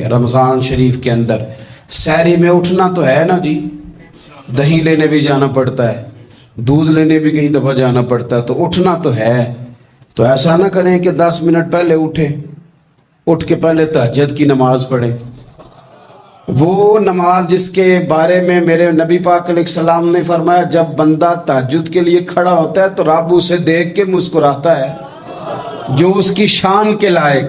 رمضان شریف کے اندر سحری میں اٹھنا تو ہے نا جی، دہی لینے بھی جانا پڑتا ہے، دودھ لینے بھی کئی دفعہ جانا پڑتا ہے، تو اٹھنا تو ہے۔ تو ایسا نہ کریں کہ 10 منٹ پہلے اٹھیں، اٹھ کے پہلے تہجد کی نماز پڑھیں۔ وہ نماز جس کے بارے میں میرے نبی پاک علیہ السلام نے فرمایا جب بندہ تہجد کے لیے کھڑا ہوتا ہے تو رب اسے دیکھ کے مسکراتا ہے، جو اس کی شان کے لائق۔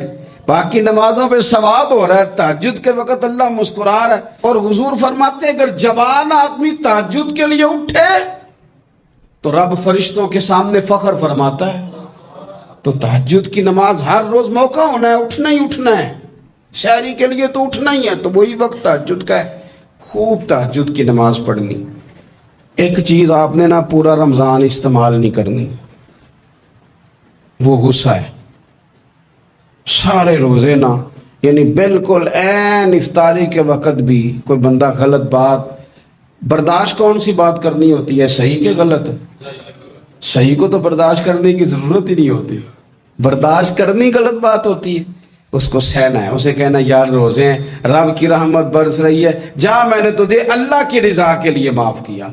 باقی نمازوں پہ ثواب ہو رہا ہے، تہجد کے وقت اللہ مسکرا رہا ہے۔ اور حضور فرماتے ہیں اگر جوان آدمی تہجد کے لیے اٹھے تو رب فرشتوں کے سامنے فخر فرماتا ہے۔ تو تہجد کی نماز ہر روز موقع ہونا ہے، اٹھنا ہی اٹھنا ہے۔ شہری کے لیے تو اٹھنا ہی ہے، تو وہی وقت تہجد کا ہے، خوب تہجد کی نماز پڑھنی۔ ایک چیز آپ نے نا پورا رمضان استعمال نہیں کرنی، وہ غصہ ہے۔ سارے روزے نا، یعنی بالکل عین افطاری کے وقت بھی کوئی بندہ غلط بات، برداشت کون سی بات کرنی ہوتی ہے، صحیح کہ غلط؟ صحیح کو تو برداشت کرنے کی ضرورت ہی نہیں ہوتی، برداشت کرنی غلط بات ہوتی ہے، اس کو سہنا ہے، اسے کہنا یار روزے ہیں، رب کی رحمت برس رہی ہے، جا میں نے تجھے اللہ کی رضا کے لیے معاف کیا۔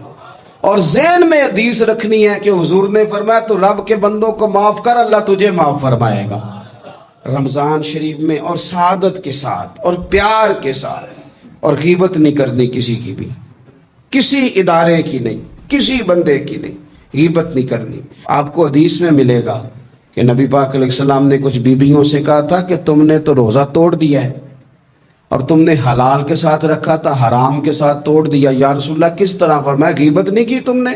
اور ذہن میں حدیث رکھنی ہے کہ حضور نے فرمایا تو رب کے بندوں کو معاف کر، اللہ تجھے معاف فرمائے گا۔ رمضان شریف میں اور سعادت کے ساتھ اور پیار کے ساتھ، اور غیبت نہیں کرنی کسی کی بھی، کسی ادارے کی نہیں، کسی بندے کی نہیں، غیبت نہیں کرنی۔ آپ کو حدیث میں ملے گا کہ نبی پاک علیہ السلام نے کچھ بیویوں سے کہا تھا کہ تم نے تو روزہ توڑ دیا ہے اور تم نے حلال کے ساتھ رکھا تھا، حرام کے ساتھ توڑ دیا۔ یا رسول اللہ کس طرح؟ فرمایا غیبت نہیں کی تم نے،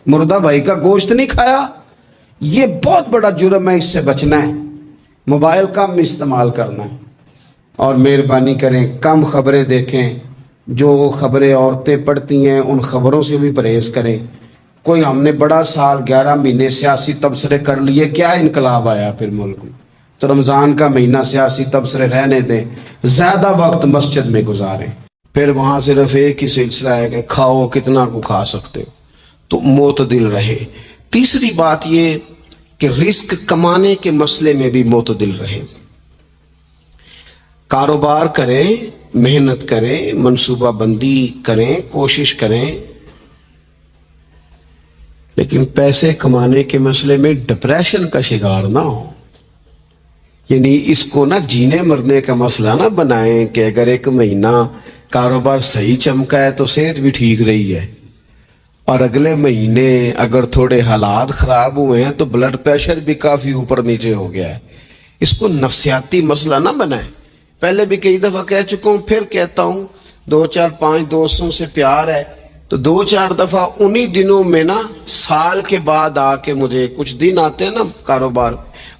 مردہ بھائی کا گوشت نہیں کھایا۔ یہ بہت بڑا جرم ہے، اس سے بچنا ہے۔ موبائل کم استعمال کرنا ہے، اور مہربانی کریں کم خبریں دیکھیں، جو خبریں عورتیں پڑھتی ہیں ان خبروں سے بھی پرہیز کریں۔ کوئی ہم نے بڑا سال 11 مہینے سیاسی تبصرے کر لیے، کیا انقلاب آیا پھر ملک میں؟ تو رمضان کا مہینہ سیاسی تبصرے رہنے دیں، زیادہ وقت مسجد میں گزاریں۔ پھر وہاں صرف ایک ہی سلسلہ ہے کہ کھاؤ کتنا کو کھا سکتے ہو، تو معتدل رہے۔ تیسری بات یہ کہ رزق کمانے کے مسئلے میں بھی معتدل رہے۔ کاروبار کریں، محنت کریں، منصوبہ بندی کریں، کوشش کریں، لیکن پیسے کمانے کے مسئلے میں ڈپریشن کا شکار نہ ہو۔ یعنی اس کو نہ جینے مرنے کا مسئلہ نہ بنائیں کہ اگر ایک مہینہ کاروبار صحیح چمکا ہے تو صحت بھی ٹھیک رہی ہے، اور اگلے مہینے اگر تھوڑے حالات خراب ہوئے ہیں تو بلڈ پریشر بھی کافی اوپر نیچے ہو گیا ہے۔ اس کو نفسیاتی مسئلہ نہ بنائیں۔ پہلے بھی کئی دفعہ کہہ چکا ہوں، پھر کہتا ہوں، 2 4 5 دوستوں سے پیار ہے تو 2 4 دفعہ انہی دنوں میں نا، سال کے بعد آ کے مجھے کچھ دن آتے ہیں نا کاروبار،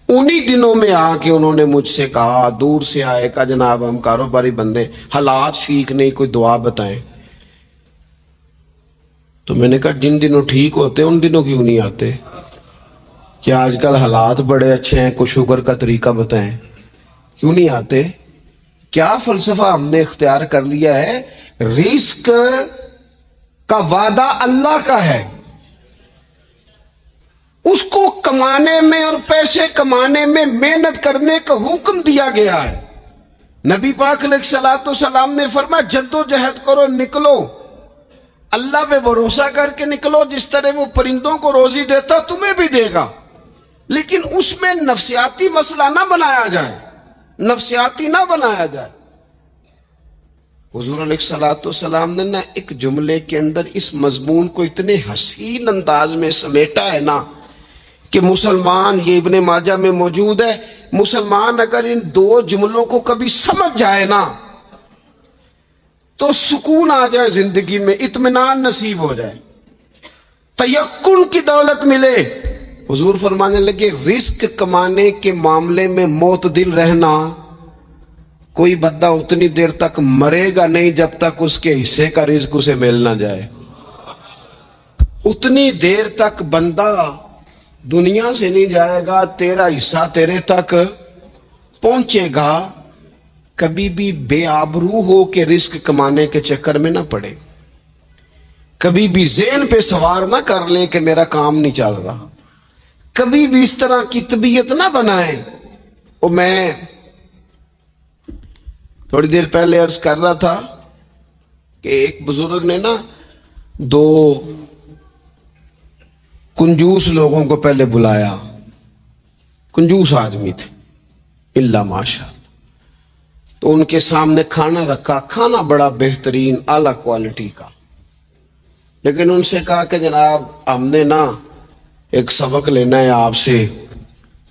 انہی دنوں میں آ کے انہوں نے مجھ سے کہا، دور سے آئے، کہا جناب ہم کاروباری بندے، حالات ٹھیک نہیں، کوئی دعا بتائیں۔ تو میں نے کہا جن دنوں ٹھیک ہوتے ہیں ان دنوں کیوں نہیں آتے؟ کیا آج کل حالات بڑے اچھے ہیں، کوئی شکر کا طریقہ بتائیں، کیوں نہیں آتے؟ کیا فلسفہ ہم نے اختیار کر لیا ہے؟ رزق کا وعدہ اللہ کا ہے، اس کو کمانے میں اور پیسے کمانے میں محنت کرنے کا حکم دیا گیا ہے۔ نبی پاک علیہ الصلوۃ والسلام نے فرمایا جدوجہد کرو، نکلو، اللہ پہ بھروسہ کر کے نکلو، جس طرح وہ پرندوں کو روزی دیتا تمہیں بھی دے گا، لیکن اس میں نفسیاتی مسئلہ نہ بنایا جائے، نفسیاتی نہ بنایا جائے۔ حضور علیہ الصلوۃ والسلام نے نا ایک جملے کے اندر اس مضمون کو اتنے حسین انداز میں سمیٹا ہے نا کہ مسلمان، یہ ابن ماجہ میں موجود ہے، مسلمان اگر ان 2 جملوں کو کبھی سمجھ جائے نا تو سکون آ جائے زندگی میں، اطمینان نصیب ہو جائے، تیقن کی دولت ملے۔ حضور فرمانے لگے رزق کمانے کے معاملے میں معتدل رہنا، کوئی بندہ اتنی دیر تک مرے گا نہیں جب تک اس کے حصے کا رزق اسے مل نہ جائے۔ اتنی دیر تک بندہ دنیا سے نہیں جائے گا، تیرا حصہ تیرے تک پہنچے گا۔ کبھی بھی بے آبرو ہو کے رزق کمانے کے چکر میں نہ پڑے، کبھی بھی ذہن پہ سوار نہ کر لیں کہ میرا کام نہیں چل رہا، کبھی بھی اس طرح کی طبیعت نہ بنائیں۔ اور میں تھوڑی دیر پہلے عرض کر رہا تھا کہ ایک بزرگ نے نا 2 کنجوس لوگوں کو پہلے بلایا، کنجوس آدمی تھے اللہ ماشاء، تو ان کے سامنے کھانا رکھا، کھانا بڑا بہترین اعلی کوالٹی کا، لیکن ان سے کہا کہ جناب ہم نے نا ایک سبق لینا ہے آپ سے،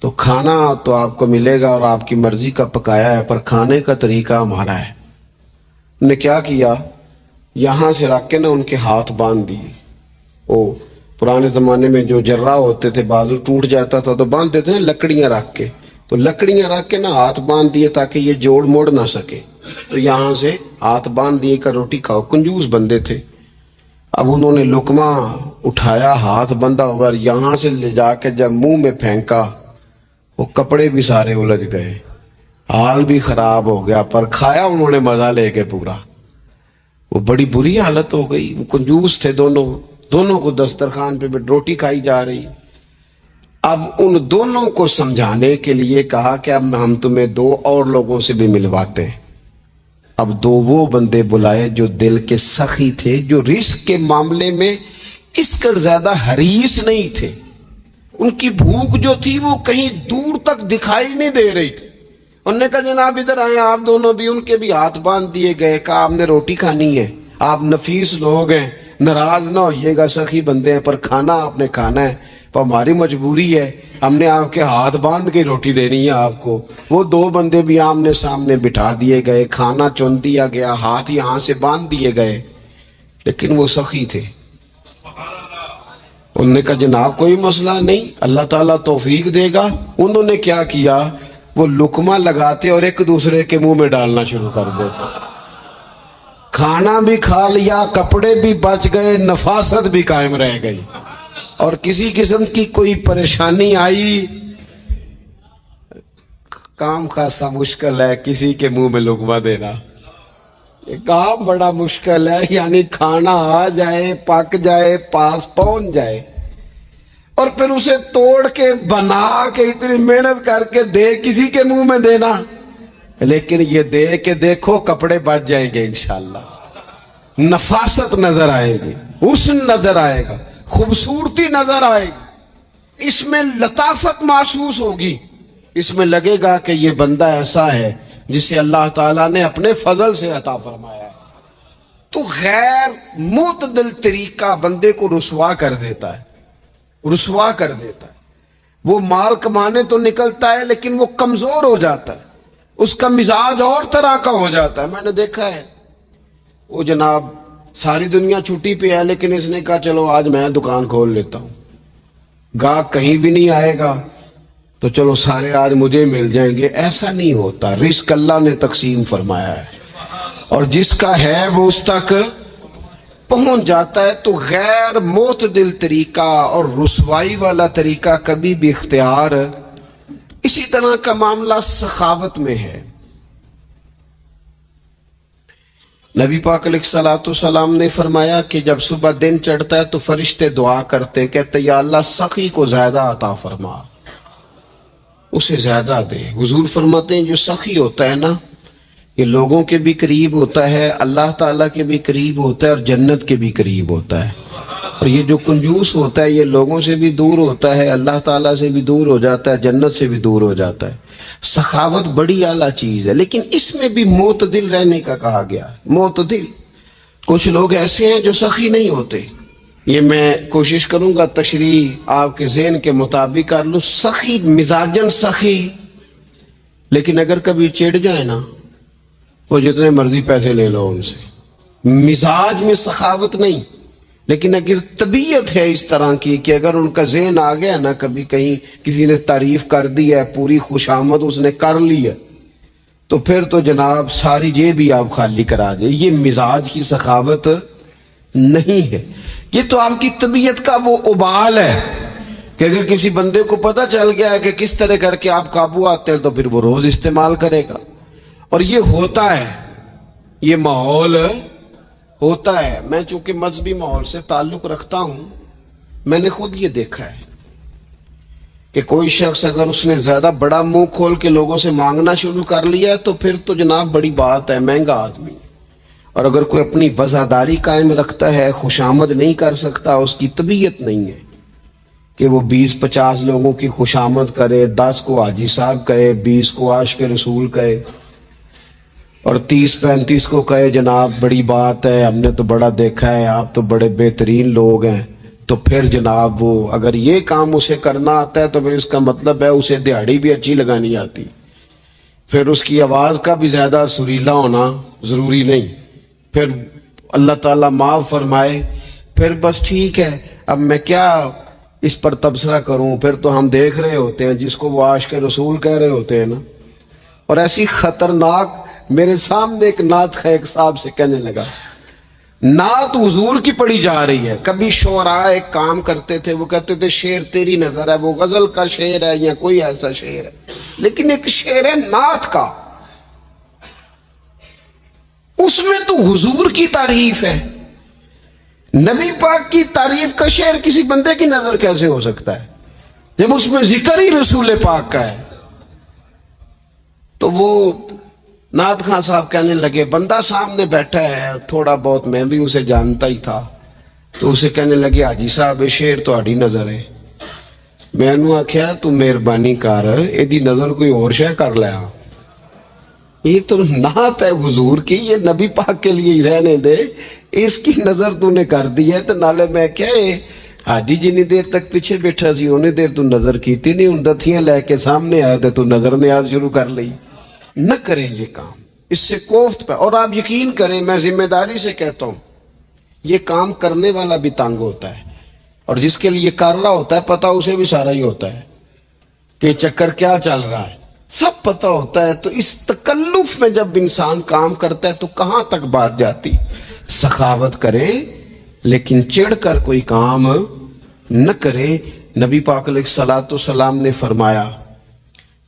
تو کھانا تو آپ کو ملے گا اور آپ کی مرضی کا پکایا ہے، پر کھانے کا طریقہ ہمارا ہے۔ انہوں نے کیا کیا، یہاں سے رکھ کے نا ان کے ہاتھ باندھ دیے۔ وہ پرانے زمانے میں جو جرہ ہوتے تھے، بازو ٹوٹ جاتا تھا تو باندھتے تھے نا لکڑیاں رکھ کے، تو لکڑیاں رکھ کے نا ہاتھ باندھ دیے تاکہ یہ جوڑ موڑ نہ سکے، تو یہاں سے ہاتھ باندھ دیے کہ روٹی کھاؤ۔ کنجوس بندے تھے۔ اب انہوں نے لقمہ اٹھایا، ہاتھ بندھا ہوگا، یہاں سے لے جا کے جب منہ میں پھینکا، وہ کپڑے بھی سارے الجھ گئے، حال بھی خراب ہو گیا، پر کھایا انہوں نے مزہ لے کے پورا۔ وہ بڑی بری حالت ہو گئی۔ وہ کنجوس تھے دونوں کو دسترخوان پہ روٹی کھائی جا رہی۔ اب ان دونوں کو سمجھانے کے لیے کہا کہ اب ہم تمہیں 2 اور لوگوں سے بھی ملواتے ہیں۔ اب 2 وہ بندے بلائے جو دل کے سخی تھے، جو رزق کے معاملے میں اس کا زیادہ حریص نہیں تھے۔ ان کی بھوک جو تھی وہ کہیں دور تک دکھائی نہیں دے رہی تھی۔ انہوں نے کہا جناب ادھر آئے آپ دونوں بھی۔ ان کے بھی ہاتھ باندھ دیے گئے، کہا آپ نے روٹی کھانی ہے، آپ نفیس لوگ ہیں، ناراض نہ ہوئیے گا، سخی بندے ہیں، پر کھانا آپ نے کھانا ہے، پر ہماری مجبوری ہے، ہم نے آپ کے ہاتھ باندھ کے روٹی دینی ہے آپ کو۔ وہ 2 بندے بھی آمنے سامنے بٹھا دیے گئے، کھانا چن دیا گیا، ہاتھ یہاں سے باندھ دیے گئے، لیکن وہ سخی تھے۔ انہوں نے کہا جناب کوئی مسئلہ نہیں، اللہ تعالیٰ توفیق دے گا۔ انہوں نے کیا کیا، وہ لقمہ لگاتے اور ایک دوسرے کے منہ میں ڈالنا شروع کر دیتے۔ کھانا بھی کھا لیا، کپڑے بھی بچ گئے، نفاست بھی قائم رہ گئی، اور کسی قسم کی کوئی پریشانی آئی، کام خاصا مشکل ہے کسی کے منہ میں لقمہ دینا، یہ کام بڑا مشکل ہے، یعنی کھانا آ جائے، پک جائے، پاس پہنچ جائے، اور پھر اسے توڑ کے بنا کے اتنی محنت کر کے دے کسی کے منہ میں دینا۔ لیکن یہ دے کے دیکھو کپڑے بچ جائیں گے انشاءاللہ، نفاست نظر آئے گی، حسن نظر آئے گا، خوبصورتی نظر آئے گی، اس میں لطافت محسوس ہوگی، اس میں لگے گا کہ یہ بندہ ایسا ہے جسے اللہ تعالیٰ نے اپنے فضل سے عطا فرمایا ہے۔ تو غیر معتدل طریقہ بندے کو رسوا کر دیتا ہے، رسوا کر دیتا ہے۔ وہ مال کمانے تو نکلتا ہے لیکن وہ کمزور ہو جاتا ہے، اس کا مزاج اور طرح کا ہو جاتا ہے۔ میں نے دیکھا ہے، وہ جناب ساری دنیا چھٹی پہ ہے لیکن اس نے کہا چلو آج میں دکان کھول لیتا ہوں، گاہک کہیں بھی نہیں آئے گا تو چلو سارے آج مجھے مل جائیں گے۔ ایسا نہیں ہوتا، رزق اللہ نے تقسیم فرمایا ہے، اور جس کا ہے وہ اس تک پہنچ جاتا ہے۔ تو غیر معتدل طریقہ اور رسوائی والا طریقہ کبھی بھی اختیار۔ اسی طرح کا معاملہ سخاوت میں ہے۔ نبی پاک علیہ الصلوۃ والسلام نے فرمایا کہ جب صبح دن چڑھتا ہے تو فرشتے دعا کرتے ہیں، کہتے یا اللہ سخی کو زیادہ عطا فرما، اسے زیادہ دے۔ حضور فرماتے ہیں جو سخی ہوتا ہے نا، یہ لوگوں کے بھی قریب ہوتا ہے، اللہ تعالیٰ کے بھی قریب ہوتا ہے، اور جنت کے بھی قریب ہوتا ہے۔ اور یہ جو کنجوس ہوتا ہے یہ لوگوں سے بھی دور ہوتا ہے، اللہ تعالیٰ سے بھی دور ہو جاتا ہے، جنت سے بھی دور ہو جاتا ہے۔ سخاوت بڑی اعلیٰ چیز ہے، لیکن اس میں بھی معتدل رہنے کا کہا گیا ہے۔ معتدل، کچھ لوگ ایسے ہیں جو سخی نہیں ہوتے، یہ میں کوشش کروں گا تشریح آپ کے ذہن کے مطابق کر لوں۔ سخی مزاجن سخی، لیکن اگر کبھی چڑ جائے نا، وہ جتنے مرضی پیسے لے لو ان سے، مزاج میں سخاوت نہیں، لیکن اگر طبیعت ہے اس طرح کی کہ اگر ان کا ذہن آ گیا نا، کبھی کہیں کسی نے تعریف کر دی ہے، پوری خوشامد اس نے کر لی ہے، تو پھر تو جناب ساری جیب بھی آپ خالی کرا دے۔ یہ مزاج کی سخاوت نہیں ہے، یہ تو آپ کی طبیعت کا وہ ابال ہے کہ اگر کسی بندے کو پتہ چل گیا ہے کہ کس طرح کر کے آپ قابو آتے ہیں تو پھر وہ روز استعمال کرے گا۔ اور یہ ہوتا ہے، یہ ماحول ہوتا ہے۔ میں چونکہ مذہبی ماحول سے تعلق رکھتا ہوں، میں نے خود یہ دیکھا ہے کہ کوئی شخص اگر اس نے زیادہ بڑا منہ کھول کے لوگوں سے مانگنا شروع کر لیا ہے تو پھر تو جناب بڑی بات ہے، مہنگا آدمی. اور اگر کوئی اپنی وزاداری قائم رکھتا ہے، خوشامد نہیں کر سکتا، اس کی طبیعت نہیں ہے کہ وہ 20-50 لوگوں کی خوشامد کرے، 10 کو حاجی صاحب کہے، 20 کو عاشق رسول کہے اور 30-35 کو کہے جناب بڑی بات ہے، ہم نے تو بڑا دیکھا ہے، آپ تو بڑے بہترین لوگ ہیں. تو پھر جناب وہ اگر یہ کام اسے کرنا آتا ہے تو پھر اس کا مطلب ہے اسے دہاڑی بھی اچھی لگانی آتی، پھر اس کی آواز کا بھی زیادہ سریلا ہونا ضروری نہیں. پھر اللہ تعالیٰ معاف فرمائے، پھر بس ٹھیک ہے، اب میں کیا اس پر تبصرہ کروں. پھر تو ہم دیکھ رہے ہوتے ہیں جس کو وہ عاشق رسول کہہ رہے ہوتے ہیں نا. اور ایسی خطرناک، میرے سامنے ایک نعت خیق صاحب سے کہنے لگا، نعت حضور کی پڑھی جا رہی ہے. کبھی شعراء ایک کام کرتے تھے، وہ کہتے تھے شعر تیری نظر ہے، وہ غزل کا شعر ہے یا کوئی ایسا شعر ہے، لیکن ایک شعر ہے نعت کا، اس میں تو حضور کی تعریف ہے. نبی پاک کی تعریف کا شعر کسی بندے کی نظر کیسے ہو سکتا ہے جب اس میں ذکر ہی رسول پاک کا ہے؟ تو وہ نعت خان صاحب کہنے لگے، بندہ سامنے بیٹھا ہے، تھوڑا بہت میں بھی اسے جانتا ہی تھا، تو اسے کہنے لگے حاجی صاحب یہ شعر تہاڈی نظر ہے. میں نے آخیا تو مہربانی کر ایدی نظر کوئی اور شے کر لیا، یہ تو نعت ہے حضور کی، یہ نبی پاک کے لیے ہی رہنے دے، اس کی نظر تو نے کر دی ہے. تو نالے میں کیا حاجی جنی دیر تک پیچھے بیٹھا سی انہیں دیر تو نظر کیتی نہیں، ان دتھیاں لے کے سامنے آئے تو نظر نیاز شروع کر لی. نہ کریں یہ کام، اس سے کوفت پہ. اور آپ یقین کریں، میں ذمہ داری سے کہتا ہوں، یہ کام کرنے والا بھی تنگ ہوتا ہے اور جس کے لیے کر رہا ہوتا ہے پتہ اسے بھی سارا ہی ہوتا ہے کہ چکر کیا چل رہا ہے، سب پتہ ہوتا ہے. تو اس تکلف میں جب انسان کام کرتا ہے تو کہاں تک بات جاتی. سخاوت کرے لیکن چڑھ کر کوئی کام نہ کرے. نبی پاک علیہ الصلوۃ والسلام نے فرمایا،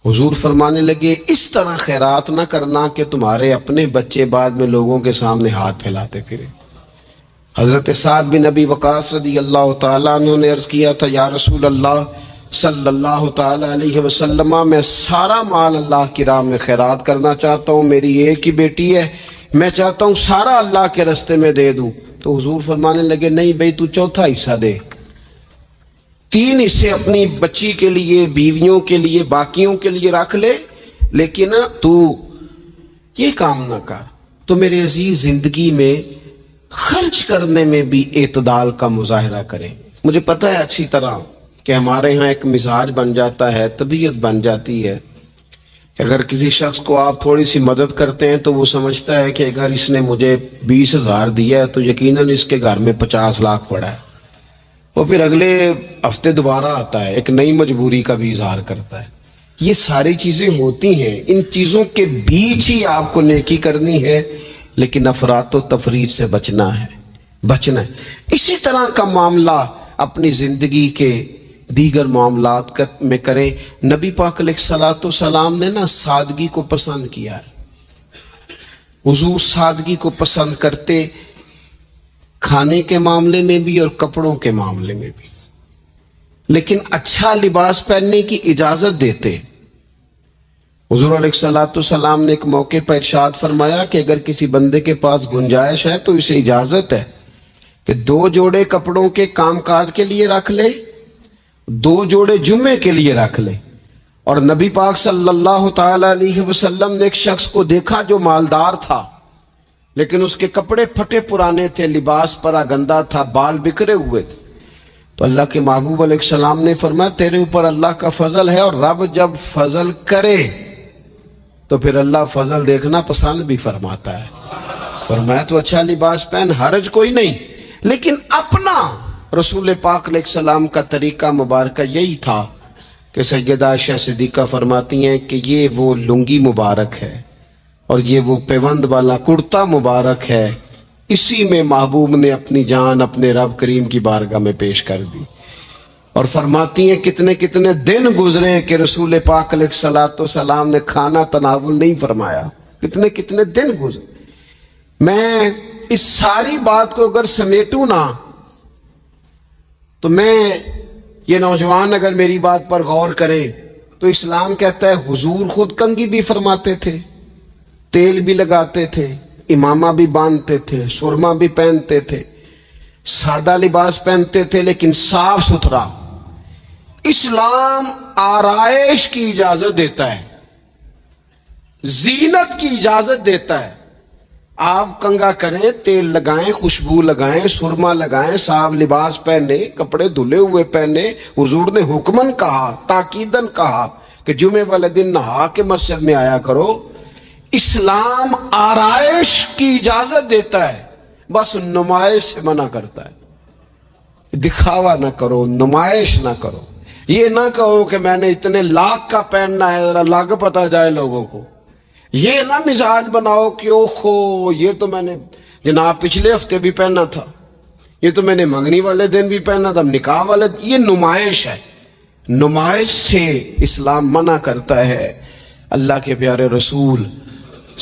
حضور فرمانے لگے اس طرح خیرات نہ کرنا کہ تمہارے اپنے بچے بعد میں لوگوں کے سامنے ہاتھ پھیلاتے پھرے. حضرت سعد بن ابی وقاص رضی اللہ تعالیٰ عنہ نے عرض کیا تھا، یا رسول اللہ صلی اللہ تعالیٰ علیہ وسلم، میں سارا مال اللہ کی راہ میں خیرات کرنا چاہتا ہوں، میری ایک ہی بیٹی ہے، میں چاہتا ہوں سارا اللہ کے راستے میں دے دوں. تو حضور فرمانے لگے نہیں بھائی، تو چوتھا حصہ دے، 3 حصے اپنی بچی کے لیے، بیویوں کے لیے، باقیوں کے لیے رکھ لے، لیکن تو یہ کام نہ کر. تو میرے عزیز زندگی میں خرچ کرنے میں بھی اعتدال کا مظاہرہ کریں. مجھے پتہ ہے اچھی طرح کہ ہمارے ہاں ایک مزاج بن جاتا ہے، طبیعت بن جاتی ہے کہ اگر کسی شخص کو آپ تھوڑی سی مدد کرتے ہیں تو وہ سمجھتا ہے کہ اگر اس نے مجھے 20,000 دیا ہے تو یقیناً اس کے گھر میں 50 لاکھ پڑا ہے. وہ پھر اگلے ہفتے دوبارہ آتا ہے، ایک نئی مجبوری کا بھی اظہار کرتا ہے. یہ ساری چیزیں ہوتی ہیں، ان چیزوں کے بیچ ہی آپ کو نیکی کرنی ہے، لیکن افراط و تفریط سے بچنا ہے. اسی طرح کا معاملہ اپنی زندگی کے دیگر معاملات میں کریں. نبی پاک علیہ الصلوۃ والسلام نے سادگی کو پسند کیا ہے. حضور سادگی کو پسند کرتے، کھانے کے معاملے میں بھی اور کپڑوں کے معاملے میں بھی، لیکن اچھا لباس پہننے کی اجازت دیتے. حضور علیہ الصلوۃ والسلام نے ایک موقع پر ارشاد فرمایا کہ اگر کسی بندے کے پاس گنجائش ہے تو اسے اجازت ہے کہ 2 جوڑے کپڑوں کے کام کاج کے لیے رکھ لے، 2 جوڑے جمعے کے لیے رکھ لے. اور نبی پاک صلی اللہ تعالی علیہ وسلم نے ایک شخص کو دیکھا جو مالدار تھا لیکن اس کے کپڑے پھٹے پرانے تھے، لباس پرا گندا تھا، بال بکھرے ہوئے تھے. تو اللہ کے محبوب علیہ السلام نے فرمایا تیرے اوپر اللہ کا فضل ہے، اور رب جب فضل کرے تو پھر اللہ فضل دیکھنا پسند بھی فرماتا ہے. فرمایا تو اچھا لباس پہن، حرج کوئی نہیں. لیکن اپنا رسول پاک علیہ السلام کا طریقہ مبارکہ یہی تھا کہ سیدہ عائشہ صدیقہ فرماتی ہیں کہ یہ وہ لنگی مبارک ہے اور یہ وہ پیوند والا کرتا مبارک ہے، اسی میں محبوب نے اپنی جان اپنے رب کریم کی بارگاہ میں پیش کر دی. اور فرماتی ہیں کتنے کتنے دن گزرے کہ رسول پاک علیہ الصلوۃ والسلام نے کھانا تناول نہیں فرمایا، کتنے کتنے دن گزرے. میں اس ساری بات کو اگر سمیٹوں نا تو میں یہ نوجوان اگر میری بات پر غور کریں تو اسلام کہتا ہے حضور خود کنگھی بھی فرماتے تھے، تیل بھی لگاتے تھے، امامہ بھی باندھتے تھے، سرما بھی پہنتے تھے، سادہ لباس پہنتے تھے لیکن صاف ستھرا۔ اسلام آرائش کی اجازت دیتا ہے، زینت کی اجازت دیتا ہے۔ آپ کنگھا کریں، تیل لگائیں، خوشبو لگائیں، سرما لگائیں، صاف لباس پہنے، کپڑے دھلے ہوئے پہنے۔ حضور نے حکمن کہا، تاکیدن کہا کہ جمعے والے دن نہا کے مسجد میں آیا کرو۔ اسلام آرائش کی اجازت دیتا ہے، بس نمائش سے منع کرتا ہے۔ دکھاوا نہ کرو، نمائش نہ کرو۔ یہ نہ کہو کہ میں نے اتنے لاکھ کا پہننا ہے، ذرا لاکھ پتہ جائے لوگوں کو۔ یہ نہ مزاج بناؤ کہ اوہو یہ تو میں نے جناب پچھلے ہفتے بھی پہنا تھا، یہ تو میں نے منگنی والے دن بھی پہنا تھا، نکاح والے۔ یہ نمائش ہے، نمائش سے اسلام منع کرتا ہے۔ اللہ کے پیارے رسول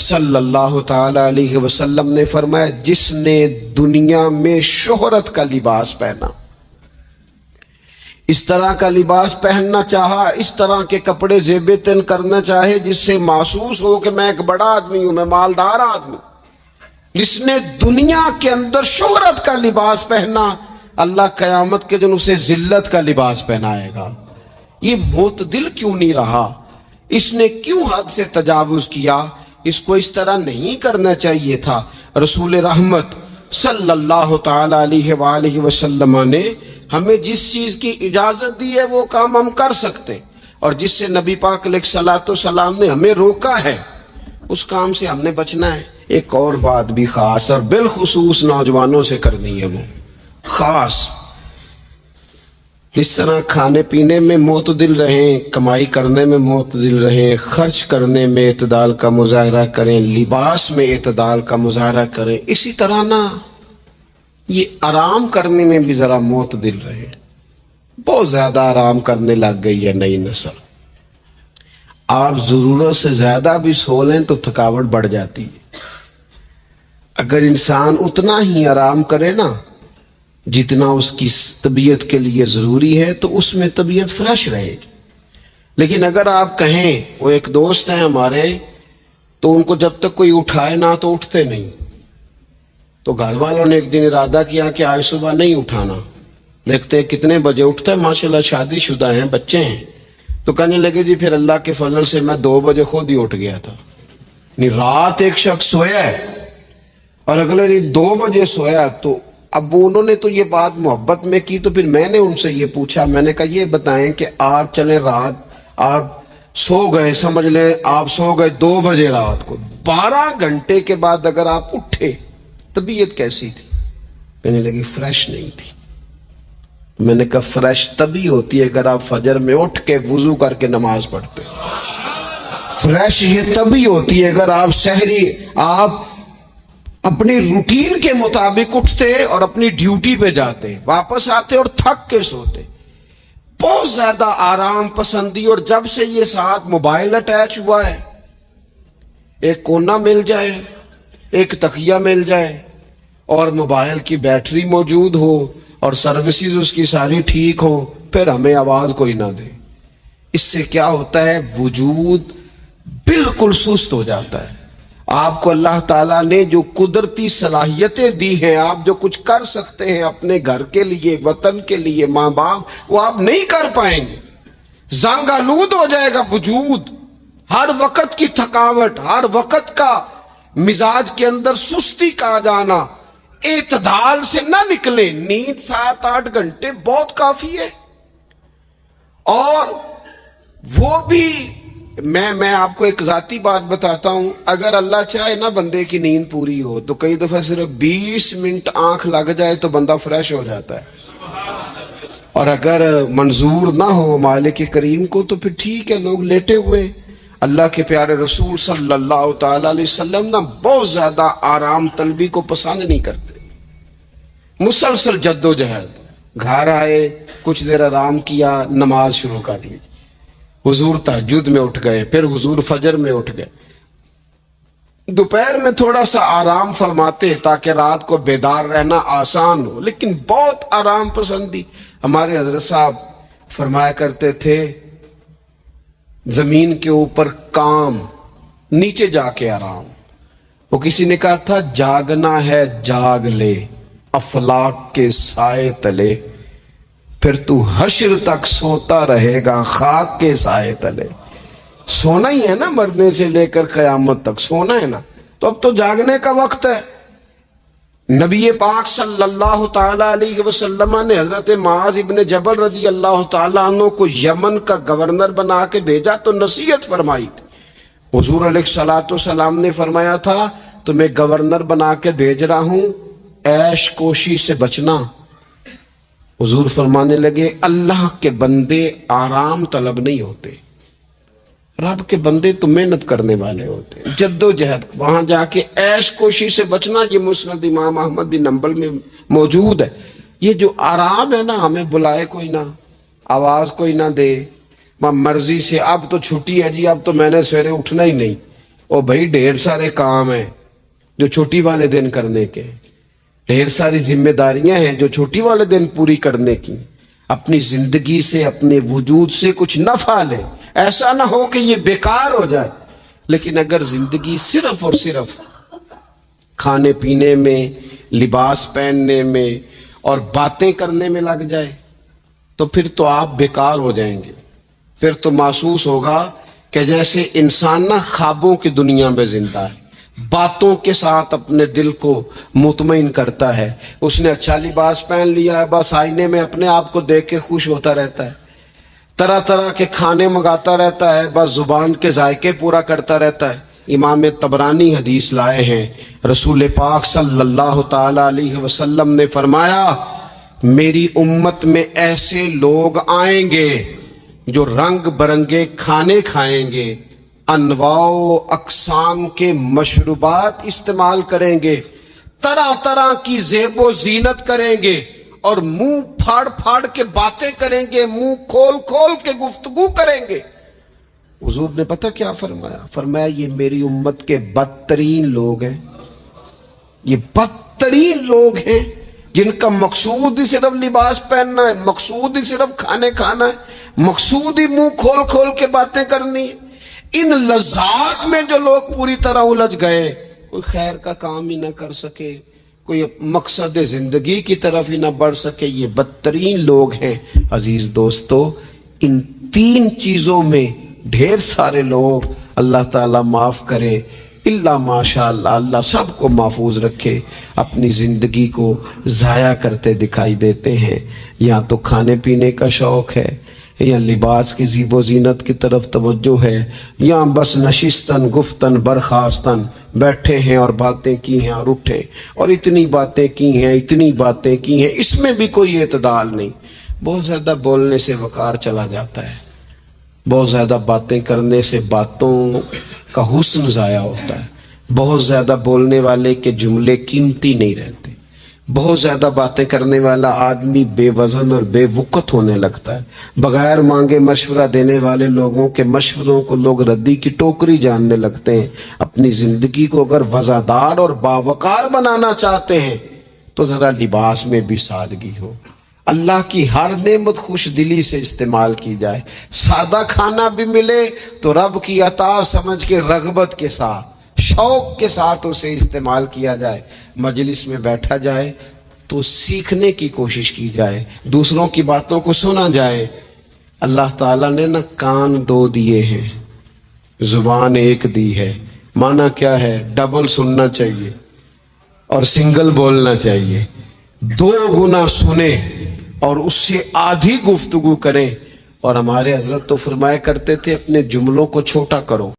صلی اللہ تعالی علیہ وسلم نے فرمایا، جس نے دنیا میں شہرت کا لباس پہنا، اس طرح کا لباس پہننا چاہا، اس طرح کے کپڑے زیب تن کرنا چاہے جس سے محسوس ہو کہ میں ایک بڑا آدمی ہوں، میں مالدار آدمی، جس نے دنیا کے اندر شہرت کا لباس پہنا، اللہ قیامت کے دن اسے ذلت کا لباس پہنائے گا۔ یہ معتدل کیوں نہیں رہا؟ اس نے کیوں حد سے تجاوز کیا؟ اس کو اس طرح نہیں کرنا چاہیے تھا۔ رسول رحمت صلی اللہ تعالی علیہ وآلہ وسلم نے ہمیں جس چیز کی اجازت دی ہے وہ کام ہم کر سکتے، اور جس سے نبی پاک علیہ الصلوۃ والسلام نے ہمیں روکا ہے اس کام سے ہم نے بچنا ہے۔ ایک اور بات بھی خاص اور بالخصوص نوجوانوں سے کرنی ہے، وہ خاص اس طرح کھانے پینے میں معتدل رہیں، کمائی کرنے میں معتدل رہیں، خرچ کرنے میں اعتدال کا مظاہرہ کریں، لباس میں اعتدال کا مظاہرہ کریں، اسی طرح نہ یہ آرام کرنے میں بھی ذرا معتدل رہے۔ بہت زیادہ آرام کرنے لگ گئی ہے نئی نسل۔ آپ ضرورت سے زیادہ بھی سو لیں تو تھکاوٹ بڑھ جاتی ہے۔ اگر انسان اتنا ہی آرام کرے نا جتنا اس کی طبیعت کے لیے ضروری ہے تو اس میں طبیعت فریش رہے گی۔ لیکن اگر آپ کہیں، وہ ایک دوست ہیں ہمارے، تو ان کو جب تک کوئی اٹھائے نہ تو اٹھتے نہیں، تو گھر والوں نے ایک دن ارادہ کیا کہ آج صبح نہیں اٹھانا۔ دیکھتے کتنے بجے اٹھتے ہیں، ماشاءاللہ شادی شدہ ہیں، بچے ہیں، تو کہنے لگے جی پھر اللہ کے فضل سے میں 2 بجے خود ہی اٹھ گیا تھا۔ رات ایک شخص سویا ہے اور اگلے دن 2 بجے سویا، تو اب انہوں نے تو یہ بات محبت میں کی، تو پھر میں نے ان سے یہ پوچھا، میں نے کہا یہ بتائیں کہ آپ چلیں رات آپ سو گئے، سمجھ لیں آپ سو گئے 2 بجے رات کو، 12 گھنٹے کے بعد اگر آپ اٹھے طبیعت کیسی تھی؟ کہنے لگی فریش نہیں تھی۔ میں نے کہا فریش تبھی ہوتی ہے اگر آپ فجر میں اٹھ کے وضو کر کے نماز پڑھتے، فریش یہ تبھی ہوتی ہے اگر آپ سحری آپ اپنی روٹین کے مطابق اٹھتے اور اپنی ڈیوٹی پہ جاتے، واپس آتے اور تھک کے سوتے۔ بہت زیادہ آرام پسندی، اور جب سے یہ ساتھ موبائل اٹیچ ہوا ہے، ایک کونا مل جائے، ایک تکیہ مل جائے اور موبائل کی بیٹری موجود ہو اور سروسز اس کی ساری ٹھیک ہو، پھر ہمیں آواز کوئی نہ دے، اس سے کیا ہوتا ہے؟ وجود بالکل سست ہو جاتا ہے۔ آپ کو اللہ تعالیٰ نے جو قدرتی صلاحیتیں دی ہیں، آپ جو کچھ کر سکتے ہیں اپنے گھر کے لیے، وطن کے لیے، ماں باپ، وہ آپ نہیں کر پائیں گے۔ زنگ آلود ہو جائے گا وجود، ہر وقت کی تھکاوٹ، ہر وقت کا مزاج کے اندر سستی کا جانا، اعتدال سے نہ نکلے۔ نیند 7-8 گھنٹے بہت کافی ہے، اور وہ بھی میں آپ کو ایک ذاتی بات بتاتا ہوں، اگر اللہ چاہے نا بندے کی نیند پوری ہو تو کئی دفعہ صرف 20 منٹ آنکھ لگ جائے تو بندہ فریش ہو جاتا ہے، اور اگر منظور نہ ہو مالک کریم کو تو پھر ٹھیک ہے، لوگ لیٹے ہوئے۔ اللہ کے پیارے رسول صلی اللہ تعالی علیہ وسلم نا بہت زیادہ آرام طلبی کو پسند نہیں کرتے، مسلسل جد و جہد۔ گھر آئے، کچھ دیر آرام کیا، نماز شروع کر لی، حضور تہجد میں اٹھ گئے، پھر حضور فجر میں اٹھ گئے، دوپہر میں تھوڑا سا آرام فرماتے تاکہ رات کو بیدار رہنا آسان ہو، لیکن بہت آرام پسندی۔ ہمارے حضرت صاحب فرمایا کرتے تھے زمین کے اوپر کام، نیچے جا کے آرام. وہ کسی نے کہا تھا جاگنا ہے جاگ لے افلاک کے سائے تلے، پھر تو حشر تک سوتا رہے گا خاک کے سائے تلے. سونا ہی ہے نا، مرنے سے لے کر قیامت تک سونا ہے نا، تو اب تو جاگنے کا وقت ہے. نبی پاک صلی اللہ تعالی علیہ وسلم نے حضرت معاذ ابن جبل رضی اللہ تعالیٰ عنہ کو یمن کا گورنر بنا کے بھیجا تو نصیحت فرمائی. حضور علیہ الصلوۃ والسلام نے فرمایا تھا تمہیں گورنر بنا کے بھیج رہا ہوں، عیش کوشی سے بچنا. حضور فرمانے لگے اللہ کے بندے آرام طلب نہیں ہوتے، رب کے بندے تو محنت کرنے والے ہوتے ہیں، جد و جہد. وہاں جا کے عیش کوشی سے بچنا، یہ مسند امام احمد بن حنبل میں موجود ہے. یہ جو آرام ہے نا، ہمیں بلائے کوئی نہ، آواز کوئی نہ دے، مرضی سے اب تو چھٹی ہے جی، اب تو میں نے سویرے اٹھنا ہی نہیں. او بھائی ڈھیر سارے کام ہیں جو چھٹی والے دن کرنے کے، ڈھیر ساری ذمہ داریاں ہیں جو چھٹی والے دن پوری کرنے کی. اپنی زندگی سے، اپنے وجود سے کچھ نفع لے، ایسا نہ ہو کہ یہ بیکار ہو جائے. لیکن اگر زندگی صرف اور صرف کھانے پینے میں، لباس پہننے میں اور باتیں کرنے میں لگ جائے تو پھر تو آپ بیکار ہو جائیں گے. پھر تو محسوس ہوگا کہ جیسے انسان نہ خوابوں کی دنیا میں زندہ ہے، باتوں کے ساتھ اپنے دل کو مطمئن کرتا ہے. اس نے اچھا لباس پہن لیا ہے، بس آئینے میں اپنے آپ کو دیکھ کے خوش ہوتا رہتا ہے. طرح طرح کے کھانے منگاتا رہتا ہے، بس زبان کے ذائقے پورا کرتا رہتا ہے. امام طبرانی حدیث لائے ہیں، رسول پاک صلی اللہ تعالی علیہ وسلم نے فرمایا میری امت میں ایسے لوگ آئیں گے جو رنگ برنگے کھانے کھائیں گے، انواع و اقسام کے مشروبات استعمال کریں گے، طرح طرح کی زیب و زینت کریں گے اور منہ پھاڑ پھاڑ کے باتیں کریں گے، منہ کھول کھول کے گفتگو کریں گے. حضور نے پتہ کیا فرمایا؟ فرمایا یہ میری امت کے بدترین لوگ ہیں. یہ بدترین لوگ ہیں جن کا مقصود ہی صرف لباس پہننا ہے، مقصود ہی صرف کھانے کھانا ہے، مقصود ہی منہ کھول کھول کے باتیں کرنی ہے. ان لذات میں جو لوگ پوری طرح الجھ گئے، کوئی خیر کا کام ہی نہ کر سکے، کوئی مقصد زندگی کی طرف ہی نہ بڑھ سکے، یہ بدترین لوگ ہیں. عزیز دوستو، ان تین چیزوں میں ڈھیر سارے لوگ، اللہ تعالیٰ معاف کرے اللہ ماشاء اللہ، اللہ سب کو محفوظ رکھے، اپنی زندگی کو ضائع کرتے دکھائی دیتے ہیں. یا تو کھانے پینے کا شوق ہے، یا لباس کی زیب و زینت کی طرف توجہ ہے، یا بس نشستن گفتن برخاستن بیٹھے ہیں اور باتیں کی ہیں اور اٹھے اور اتنی باتیں کی ہیں، اتنی باتیں کی ہیں، اس میں بھی کوئی اعتدال نہیں. بہت زیادہ بولنے سے وقار چلا جاتا ہے، بہت زیادہ باتیں کرنے سے باتوں کا حسن ضائع ہوتا ہے. بہت زیادہ بولنے والے کے جملے قیمتی نہیں رہتے. بہت زیادہ باتیں کرنے والا آدمی بے وزن اور بے وقت ہونے لگتا ہے. بغیر مانگے مشورہ دینے والے لوگوں کے مشوروں کو لوگ ردی کی ٹوکری جاننے لگتے ہیں. اپنی زندگی کو اگر وزادار اور باوقار بنانا چاہتے ہیں تو ذرا لباس میں بھی سادگی ہو، اللہ کی ہر نعمت خوش دلی سے استعمال کی جائے. سادہ کھانا بھی ملے تو رب کی عطا سمجھ کے رغبت کے ساتھ، شوق کے ساتھ اسے استعمال کیا جائے. مجلس میں بیٹھا جائے تو سیکھنے کی کوشش کی جائے، دوسروں کی باتوں کو سنا جائے. اللہ تعالیٰ نے نہ کان دو دیے ہیں، زبان ایک دی ہے. معنی کیا ہے؟ ڈبل سننا چاہیے اور سنگل بولنا چاہیے. 2 گنا سنیں اور اس سے آدھی گفتگو کریں. اور ہمارے حضرت تو فرمایا کرتے تھے اپنے جملوں کو چھوٹا کرو.